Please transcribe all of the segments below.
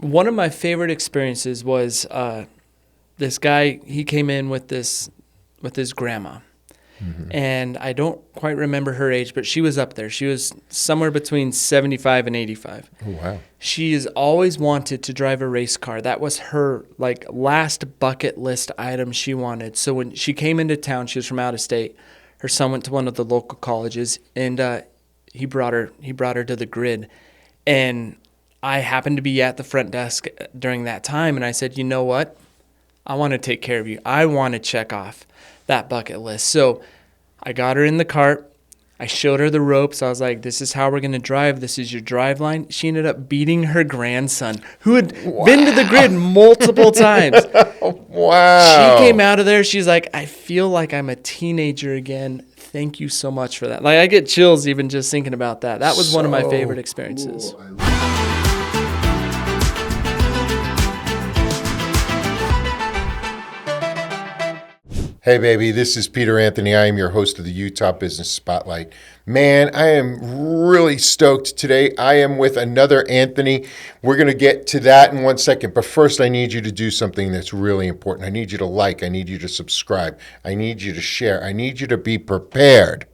One of my favorite experiences was this guy. He came in with his grandma, and I don't quite remember her age, but she was up there. She was somewhere between 75 and 85. Oh, wow. She has always wanted to drive a race car. That was her last bucket list item she wanted. So when she came into town, she was from out of state. Her son went to one of the local colleges, and he brought her to the grid. And I happened to be at the front desk during that time, and I said, you know what? I want to take care of you. I want to check off that bucket list. So I got her in the cart. I showed her the ropes. I was like, this is how we're going to drive. This is your drive line. She ended up beating her grandson, who had been to the grid multiple times. Wow. She came out of there. She's like, I feel like I'm a teenager again. Thank you so much for that. Like, I get chills even just thinking about that. That was one of my favorite experiences. Cool. Hey, baby, this is Peter Anthony. I am your host of the Utah Business Spotlight. Man, I am really stoked today. I am with another Anthony. We're going to get to that in 1 second. But first, I need you to do something that's really important. I need you to like. I need you to subscribe. I need you to share. I need you to be prepared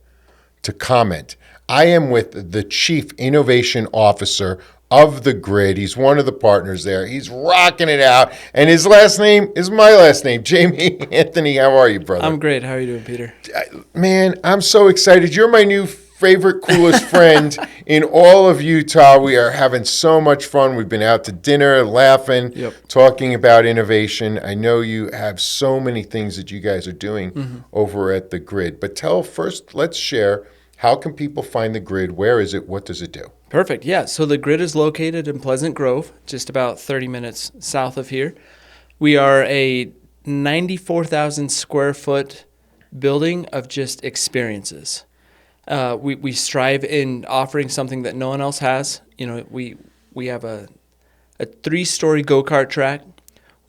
to comment. I am with the Chief Innovation Officer of the grid. He's one of the partners there. He's rocking it out. And his last name is my last name, Jamey Anthony. How are you, brother? I'm great. How are you doing, Peter? Man, I'm so excited. You're my new favorite, coolest friend in all of Utah. We are having so much fun. We've been out to dinner, laughing, talking about innovation. I know you have so many things that you guys are doing over at the grid. But let's share, how can people find the grid? Where is it? What does it do? Perfect. Yeah. So the grid is located in Pleasant Grove, just about 30 minutes south of here. We are a 94,000 square foot building of just experiences. We strive in offering something that no one else has. You know, we have a 3-story go-kart track.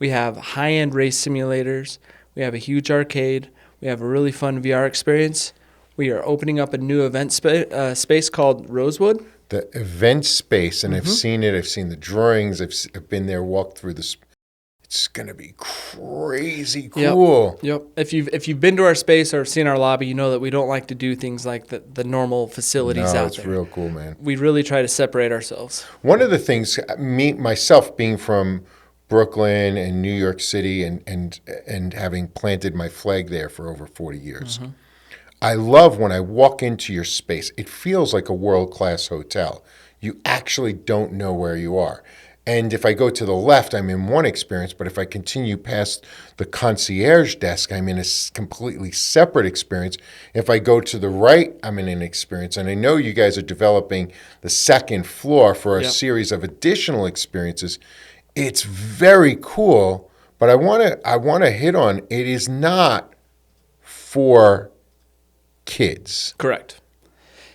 We have high-end race simulators. We have a huge arcade. We have a really fun VR experience. We are opening up a new event space called Rosewood. The event space, and I've seen it. I've seen the drawings. I've been there, walked through this. It's going to be crazy cool. Yep. If you've been to our space or seen our lobby, you know that we don't like to do things like the normal facilities out there. It's real cool, man. We really try to separate ourselves. One of the things, myself being from Brooklyn and New York City and having planted my flag there for over 40 years, I love when I walk into your space. It feels like a world-class hotel. You actually don't know where you are. And if I go to the left, I'm in one experience, but if I continue past the concierge desk, I'm in a completely separate experience. If I go to the right, I'm in an experience. And I know you guys are developing the second floor for a series of additional experiences. It's very cool, but I want to hit on, it is not for kids. Correct.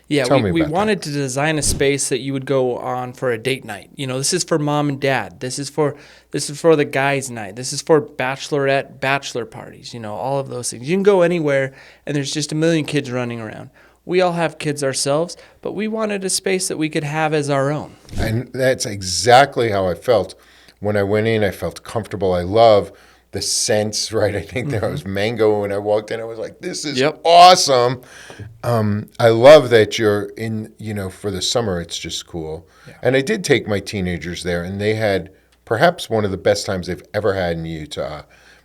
Yeah, Tell me we about wanted to design a space that you would go on for a date night. You know, this is for mom and dad. This is for the guys' night. This is for bachelor parties, you know, all of those things. You can go anywhere and there's just a million kids running around. We all have kids ourselves, but we wanted a space that we could have as our own. And that's exactly how I felt when I went in. I felt comfortable. I love the scents, right? I think there was mango when I walked in. I was like, this is awesome. I love that you're in, for the summer, it's just cool. Yeah. And I did take my teenagers there, and they had perhaps one of the best times they've ever had in Utah,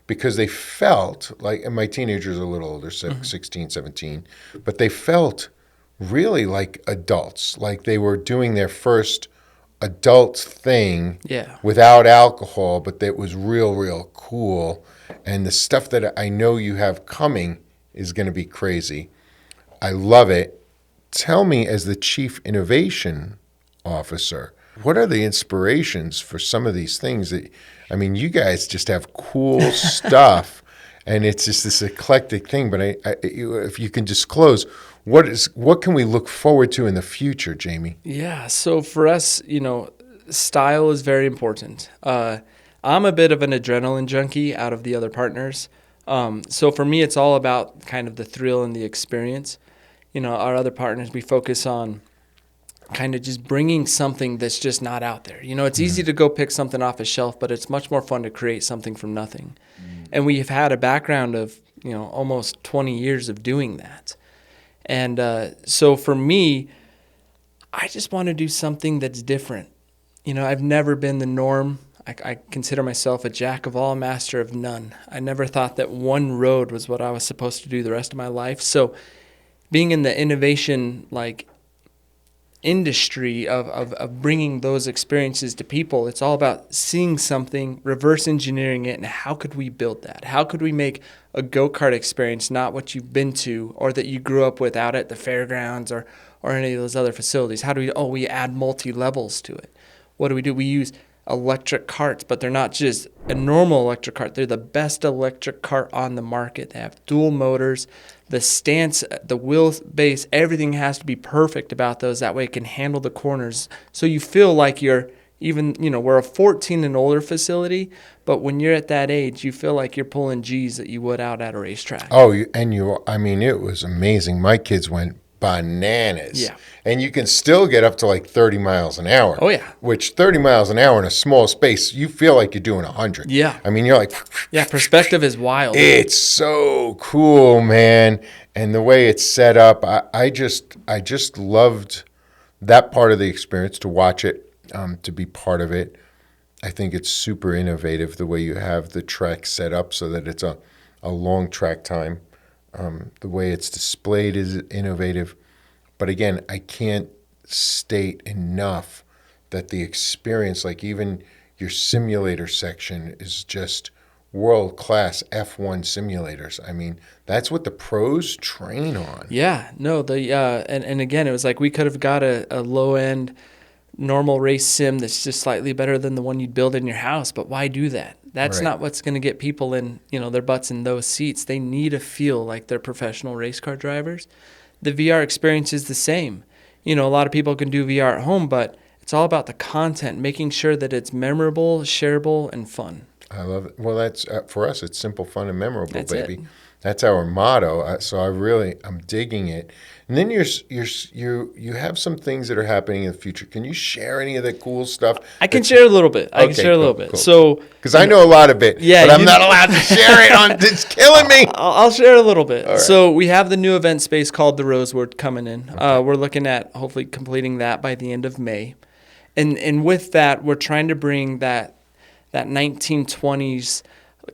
because they felt like, and my teenagers are a little older, 16, 17, but they felt really like adults, like they were doing their first adult thing without alcohol, but that was real cool. And the stuff that I know you have coming is going to be crazy. I love it. Tell me, as the Chief Innovation Officer, what are the inspirations for some of these things that, you guys just have cool stuff, and it's just this eclectic thing. But if you can disclose, what can we look forward to in the future, Jamey? Yeah, so for us, style is very important. I'm a bit of an adrenaline junkie out of the other partners. So for me, it's all about kind of the thrill and the experience. Our other partners, we focus on kind of just bringing something that's just not out there. It's easy to go pick something off a shelf, but it's much more fun to create something from nothing. And we've had a background of, almost 20 years of doing that. And so for me, I just want to do something that's different. I've never been the norm. I consider myself a jack of all, master of none. I never thought that one road was what I was supposed to do the rest of my life. So being in the innovation, industry of bringing those experiences to people, it's all about seeing something, reverse engineering it, and how could we build that? How could we make a go-kart experience not what you've been to or that you grew up with out at the fairgrounds or any of those other facilities? How do we add multi-levels to it? What do? We use electric carts, but they're not just a normal electric cart. They're the best electric cart on the market. They have dual motors. The stance, the wheel base, everything has to be perfect about those. That way it can handle the corners. So you feel like you're even, we're a 14 and older facility, but when you're at that age, you feel like you're pulling G's that you would out at a racetrack. Oh, it was amazing. My kids went bananas. Yeah. And you can still get up to 30 miles an hour. Oh, yeah. Which 30 miles an hour in a small space, you feel like you're doing 100. Yeah. You're like... Yeah, perspective is wild. It's so cool, man. And the way it's set up, I just loved that part of the experience, to watch it, to be part of it. I think it's super innovative the way you have the track set up so that it's a long track time. The way it's displayed is innovative. But again, I can't state enough that the experience, even your simulator section, is just world-class F1 simulators. That's what the pros train on. Yeah, no, and again, it was like we could have got a low-end normal race sim that's just slightly better than the one you'd build in your house, but why do that? That's Right. not what's going to get people in, their butts in those seats. They need to feel like they're professional race car drivers. The VR experience is the same. A lot of people can do VR at home, but it's all about the content, making sure that it's memorable, shareable, and fun. I love it. Well, that's for us. It's simple, fun, and memorable, That's baby. it. That's our motto. So I'm digging it. And then you have some things that are happening in the future. Can you share any of the cool stuff? I can share a little bit. Cool. So, because I know a lot of it, yeah, but I'm not allowed to share it. It's killing me. I'll share a little bit. Right. So we have the new event space called the Rosewood coming in. Okay. We're looking at hopefully completing that by the end of May. And with that, we're trying to bring that 1920s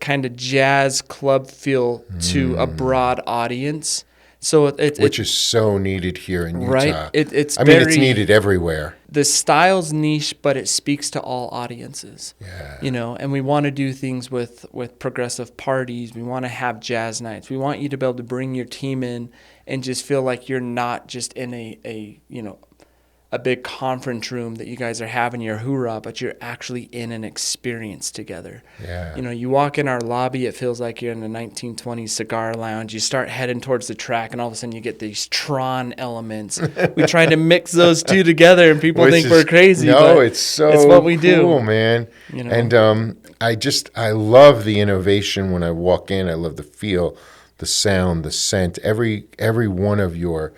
kind of jazz club feel to a broad audience. So which is so needed here in Utah. Right? It's needed everywhere. The style's niche, but it speaks to all audiences. Yeah. And we want to do things with progressive parties. We want to have jazz nights. We want you to be able to bring your team in and just feel like you're not just in a big conference room that you guys are having your hoorah, but you're actually in an experience together. Yeah. You walk in our lobby, it feels like you're in a 1920s cigar lounge. You start heading towards the track, and all of a sudden you get these Tron elements. We try to mix those two together, and people think we're crazy. No, but it's what we cool, do, man. And I love the innovation when I walk in. I love the feel, the sound, the scent. Every one of your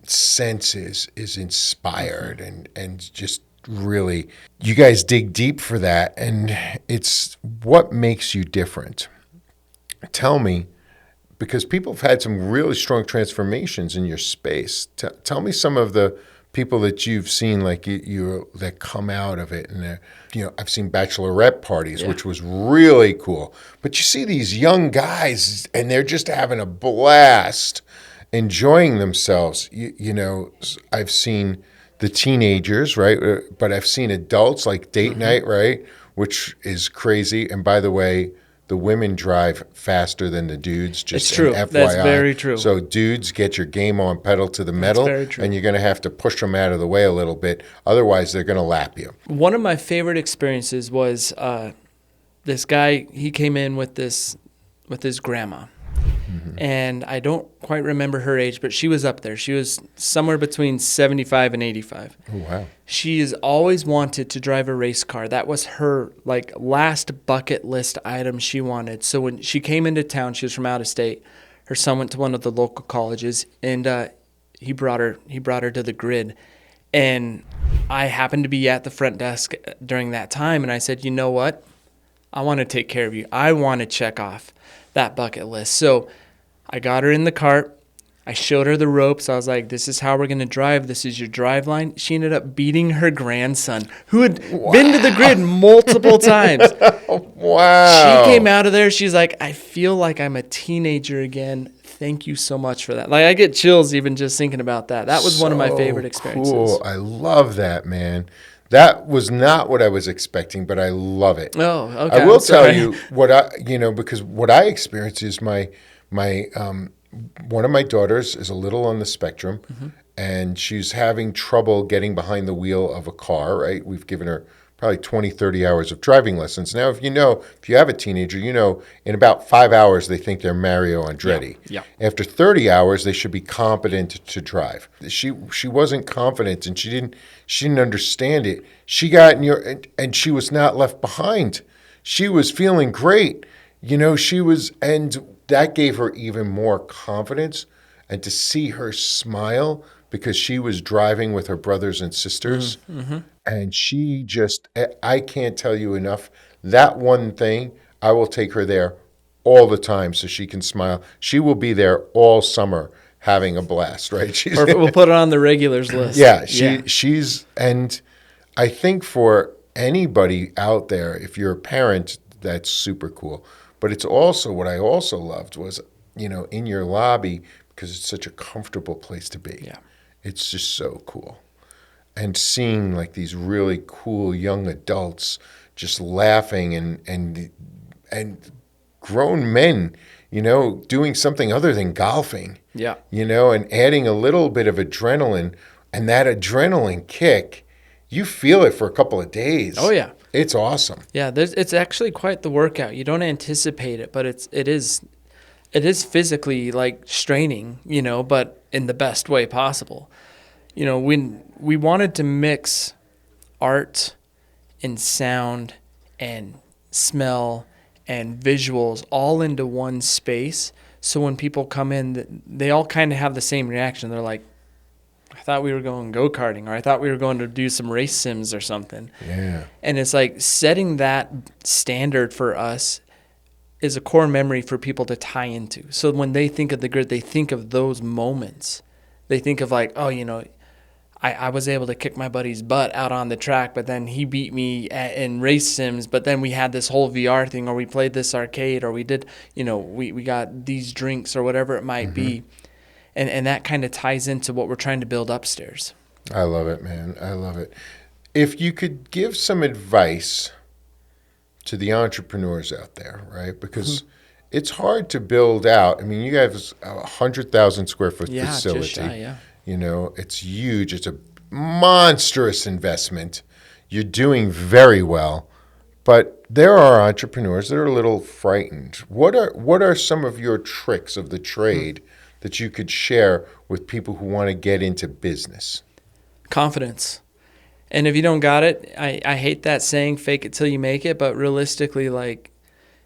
senses is inspired and just really, you guys dig deep for that, and it's what makes you different. Tell me, because people have had some really strong transformations in your space. Tell me some of the people that you've seen, that come out of it, and I've seen bachelorette parties, which was really cool. But you see these young guys, and they're just having a blast, enjoying themselves. I've seen the teenagers, right? But I've seen adults like date night, right? Which is crazy. And by the way, the women drive faster than the dudes. Just it's true. FYI. That's very true. So dudes, get your game on, pedal to the metal. That's very true. And you're going to have to push them out of the way a little bit. Otherwise, they're going to lap you. One of my favorite experiences was this guy. He came in with his grandma. And I don't quite remember her age, but she was up there. She was somewhere between 75 and 85. Oh, wow. She has always wanted to drive a race car. That was her last bucket list item she wanted. So when she came into town, she was from out of state. Her son went to one of the local colleges, and he brought her to the grid. And I happened to be at the front desk during that time, and I said, you know what? I want to take care of you. I want to check off that bucket list. So I got her in the cart. I showed her the ropes. I was like, this is how we're going to drive. This is your drive line. She ended up beating her grandson, who had been to the grid multiple times. Wow. She came out of there. She's like, I feel like I'm a teenager again. Thank you so much for that. Like, I get chills even just thinking about that. That was one of my favorite experiences. Cool. I love that, man. That was not what I was expecting, but I love it. Oh, okay. I will tell you because what I experienced is my one of my daughters is a little on the spectrum, and she's having trouble getting behind the wheel of a car, right? We've given her probably 20, 30 hours of driving lessons. Now, if you have a teenager, in about 5 hours, they think they're Mario Andretti. Yeah. After 30 hours, they should be competent to drive. She wasn't confident, and she didn't understand it. She got and she was not left behind. She was feeling great. And that gave her even more confidence, and to see her smile because she was driving with her brothers and sisters, and I can't tell you enough. That one thing, I will take her there all the time so she can smile. She will be there all summer having a blast, right? Perfect. We'll put it on the regulars list. Yeah, she's, and I think for anybody out there, if you're a parent, that's super cool. But it's also, what I also loved was, in your lobby, because it's such a comfortable place to be. Yeah. It's just so cool. And seeing like these really cool young adults just laughing and grown men, doing something other than golfing. Yeah. And adding a little bit of adrenaline, and that adrenaline kick, you feel it for a couple of days. Oh, yeah. It's awesome. Yeah, it's actually quite the workout. You don't anticipate it, but it is physically like straining, but in the best way possible. We wanted to mix art and sound and smell and visuals all into one space. So when people come in, they all kind of have the same reaction. They're like, I thought we were going go-karting, or I thought we were going to do some race sims or something. Yeah. And it's like setting that standard for us is a core memory for people to tie into. So when they think of the grid, they think of those moments. They think of like, oh, I was able to kick my buddy's butt out on the track, but then he beat me in race sims, but then we had this whole VR thing, or we played this arcade, or we did, we got these drinks or whatever it might be. And that kind of ties into what we're trying to build upstairs. I love it, man. I love it. If you could give some advice to the entrepreneurs out there, right? Because it's hard to build out. I mean, you have a 100,000 square foot facility. Just shy, yeah. It's huge. It's a monstrous investment. You're doing very well. But there are entrepreneurs that are a little frightened. What are some of your tricks of the trade that you could share with people who want to get into business? Confidence. And if you don't got it, I hate that saying, fake it till you make it, but realistically, like,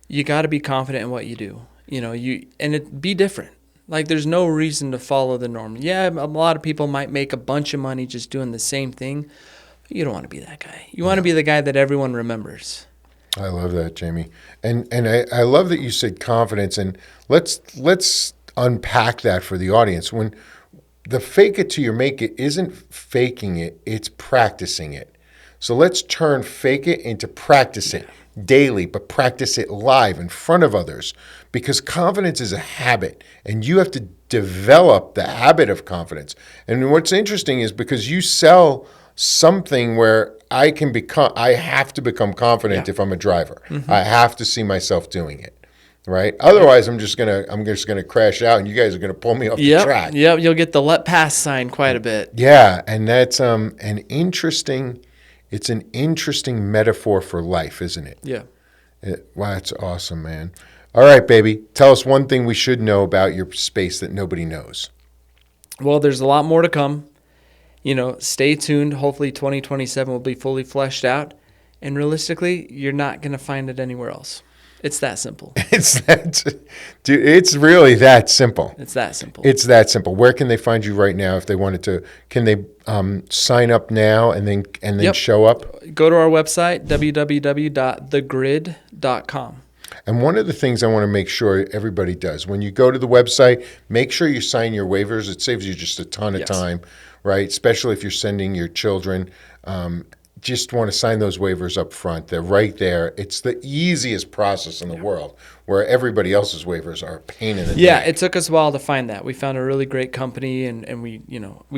you got to be confident in what you do. Be different. Like, there's no reason to follow the norm. Yeah, a lot of people might make a bunch of money just doing the same thing. But you don't want to be that guy. You want to be the guy that everyone remembers. I love that, Jamey. And I love that you said confidence, and let's unpack that for the audience. When the fake it till you make it isn't faking it, it's practicing it. So let's turn fake it into practice it daily, but practice it live in front of others, because confidence is a habit, and you have to develop the habit of confidence. And what's interesting is because you sell something where I have to become confident if I'm a driver. I have to see myself doing it. Right. Otherwise, I'm just gonna crash out, and you guys are gonna pull me off the track. Yep. You'll get the let pass sign quite a bit. Yeah, and that's It's an interesting metaphor for life, isn't it? Yeah. Wow, that's awesome, man. All right, baby. Tell us one thing we should know about your space that nobody knows. Well, there's a lot more to come. Stay tuned. Hopefully, 2027 will be fully fleshed out, and realistically, you're not gonna find it anywhere else. It's that simple. It's that, dude. It's really that simple. It's that simple. It's that simple. Where can they find you right now if they wanted to? Can they sign up now and then Yep. show up? Go to our website, www.thegrid.com. And one of the things I want to make sure everybody does, when you go to the website, make sure you sign your waivers. It saves you just a ton of time, right? Especially if you're sending your children. Just want to sign those waivers up front. They're right there. It's the easiest process in the world, where everybody else's waivers are a pain in the neck. It took us a while to find that. We found a really great company, and we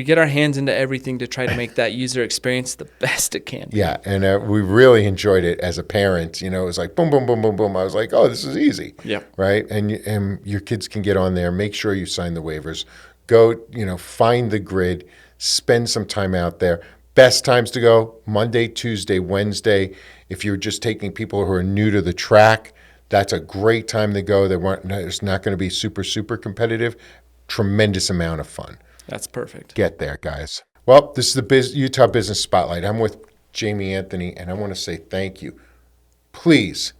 get our hands into everything to try to make that user experience the best it can be. Yeah, and we really enjoyed it as a parent. It was like boom, boom, boom, boom, boom. I was like, oh, this is easy. Yep. Right? And your kids can get on there. Make sure you sign the waivers. Go, find the grid. Spend some time out there. Best times to go, Monday, Tuesday, Wednesday. If you're just taking people who are new to the track, that's a great time to go. It's not going to be super, super competitive. Tremendous amount of fun. That's perfect. Get there, guys. Well, this is the Utah Business Spotlight. I'm with Jamey Anthony, and I want to say thank you. Please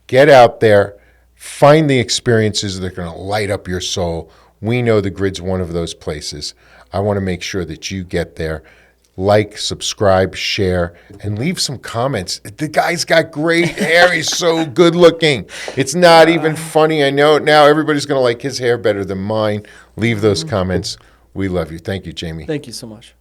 get out there. Find the experiences that are going to light up your soul. We know the grid's one of those places. I want to make sure that you get there. Like, subscribe, share, and leave some comments. The guy's got great hair. He's so good looking. It's not even funny. I know now everybody's going to like his hair better than mine. Leave those comments. We love you. Thank you, Jamey. Thank you so much.